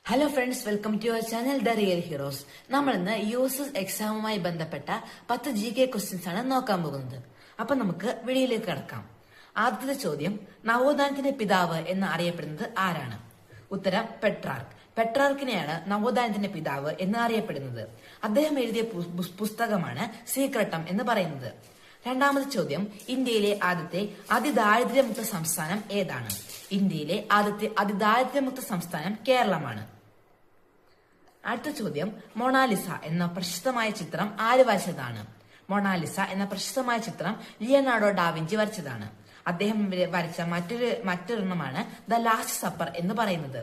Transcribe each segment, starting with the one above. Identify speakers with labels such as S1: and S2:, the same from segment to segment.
S1: Hello friends, welcome to your channel the real heroes. നമ്മൾ ഇന്ന് US എക്സാമുമായി ബന്ധപ്പെട്ട 10 GK questions ആണ് നോക്കാൻ പോകുന്നത്. അപ്പൊ നമുക്ക് വീഡിയോയിലേക്ക് കടക്കാം. ആദ്യത്തെ ചോദ്യം, നവോത്ഥാനത്തിന്റെ പിതാവ് എന്ന് അറിയപ്പെടുന്നത് ആരാണ്? ഉത്തരം പെട്രാർക്ക്. പെട്രാർക്കിനെയാണ് നവോത്ഥാനത്തിന്റെ പിതാവ് എന്ന് അറിയപ്പെടുന്നത്. അദ്ദേഹം എഴുതിയ പുസ്തകമാണ് സീക്രട്ടം എന്ന് പറയുന്നത്. രണ്ടാമത്തെ ചോദ്യം, ഇന്ത്യയിലെ ആദ്യത്തെ അതിദാരിദ്ര്യമുക്ത സംസ്ഥാനം ഏതാണ്? ഇന്ത്യയിലെ ആദ്യത്തെ അതിദാരിദ്ര്യമുക്ത സംസ്ഥാനം കേരളമാണ്. അടുത്ത ചോദ്യം, മൊണാലിസ എന്ന പ്രശസ്തമായ ചിത്രം ആര് വരച്ചതാണ്? മൊണാലിസ എന്ന പ്രശസ്തമായ ചിത്രം ലിയനാർഡോ ഡാവിഞ്ചി വരച്ചതാണ്. അദ്ദേഹം വരച്ച മറ്റൊരെണ്ണമാണ് ദ ലാസ്റ്റ് സപ്പർ എന്ന് പറയുന്നത്.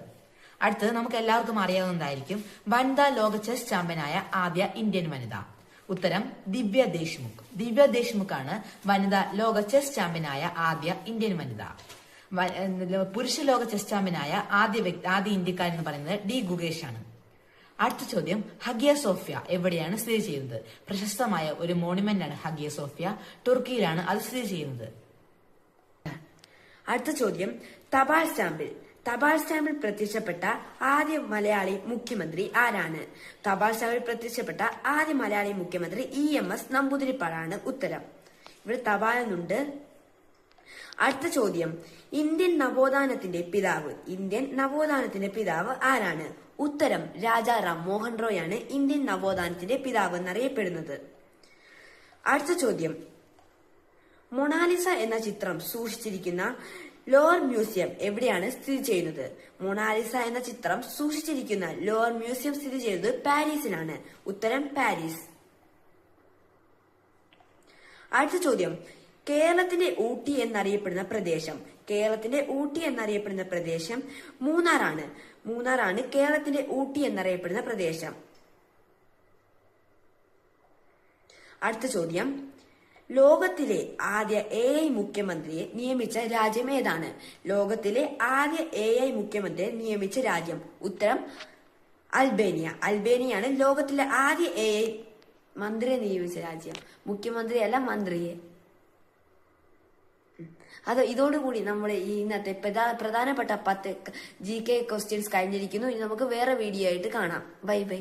S1: അടുത്തത് നമുക്ക് എല്ലാവർക്കും അറിയാവുന്നതായിരിക്കും, വനിതാ ലോക ചെസ് ചാമ്പ്യനായ ആദ്യ ഇന്ത്യൻ വനിത. ഉത്തരം ദിവ്യ ദേശ്മുഖ്. ദിവ്യ ദേശ്മുഖ് ആണ് വനിതാ ലോക ചെസ് ചാമ്പ്യനായ ആദ്യ ഇന്ത്യൻ വനിത. പുരുഷ ലോക ചെസ് ചാമ്പ്യനായ ആദ്യ ഇന്ത്യക്കാരൻ എന്ന് പറയുന്നത് ഡി ഗുഗേഷ് ആണ്. അടുത്ത ചോദ്യം, ഹഗിയ സോഫിയ എവിടെയാണ് സ്ഥിതി ചെയ്യുന്നത്? പ്രശസ്തമായ ഒരു മോണുമെന്റ് ആണ് ഹഗിയ സോഫിയ. തുർക്കിയിലാണ് അത് സ്ഥിതി ചെയ്യുന്നത്.
S2: അടുത്ത ചോദ്യം, തപാൽ സ്റ്റാമ്പിൽ പ്രത്യക്ഷപ്പെട്ട ആദ്യ മലയാളി മുഖ്യമന്ത്രി ആരാണ്? തപാൽ സ്റ്റാമ്പിൽ പ്രത്യക്ഷപ്പെട്ട ആദ്യ മലയാളി മുഖ്യമന്ത്രി EMS നമ്പൂതിരിപ്പാടാണ്. ഉത്തരം. ഇവിടെ തപാലെന്നുണ്ട്. അടുത്ത ചോദ്യം, ഇന്ത്യൻ നവോത്ഥാനത്തിന്റെ പിതാവ് ആരാണ്? ഉത്തരം, രാജാ റാം മോഹൻ റോയ് ആണ് ഇന്ത്യൻ നവോത്ഥാനത്തിന്റെ പിതാവ് എന്നറിയപ്പെടുന്നത്. അടുത്ത ചോദ്യം, മൊണാലിസ എന്ന ചിത്രം സൂക്ഷിച്ചിരിക്കുന്ന ലോവർ മ്യൂസിയം എവിടെയാണ് സ്ഥിതി ചെയ്യുന്നത്? മൊണാലിസ എന്ന ചിത്രം സൂക്ഷിച്ചിരിക്കുന്ന ലോവർ മ്യൂസിയം സ്ഥിതി ചെയ്യുന്നത് പാരീസിലാണ്. ഉത്തരം, പാരീസ്. അടുത്ത ചോദ്യം, കേരളത്തിന്റെ ഊട്ടി എന്നറിയപ്പെടുന്ന പ്രദേശം മൂന്നാറാണ് കേരളത്തിന്റെ ഊട്ടി എന്നറിയപ്പെടുന്ന പ്രദേശം. അടുത്ത ചോദ്യം, ലോകത്തിലെ ആദ്യ AI മുഖ്യമന്ത്രിയെ നിയമിച്ച രാജ്യം ഏതാണ്? ലോകത്തിലെ ആദ്യ AI മുഖ്യമന്ത്രിയെ നിയമിച്ച രാജ്യം. ഉത്തരം, അൽബേനിയാണ് ലോകത്തിലെ ആദ്യ AI മന്ത്രിയെ നിയമിച്ച രാജ്യം. മുഖ്യമന്ത്രിയല്ല, മന്ത്രിയെ. ഇതോടുകൂടി നമ്മുടെ ഇന്നത്തെ പ്രധാനപ്പെട്ട 10 GK ക്വസ്റ്റ്യൻസ് കഴിഞ്ഞിരിക്കുന്നു. ഇനി നമുക്ക് വേറെ വീഡിയോ ആയിട്ട് കാണാം. Bye bye.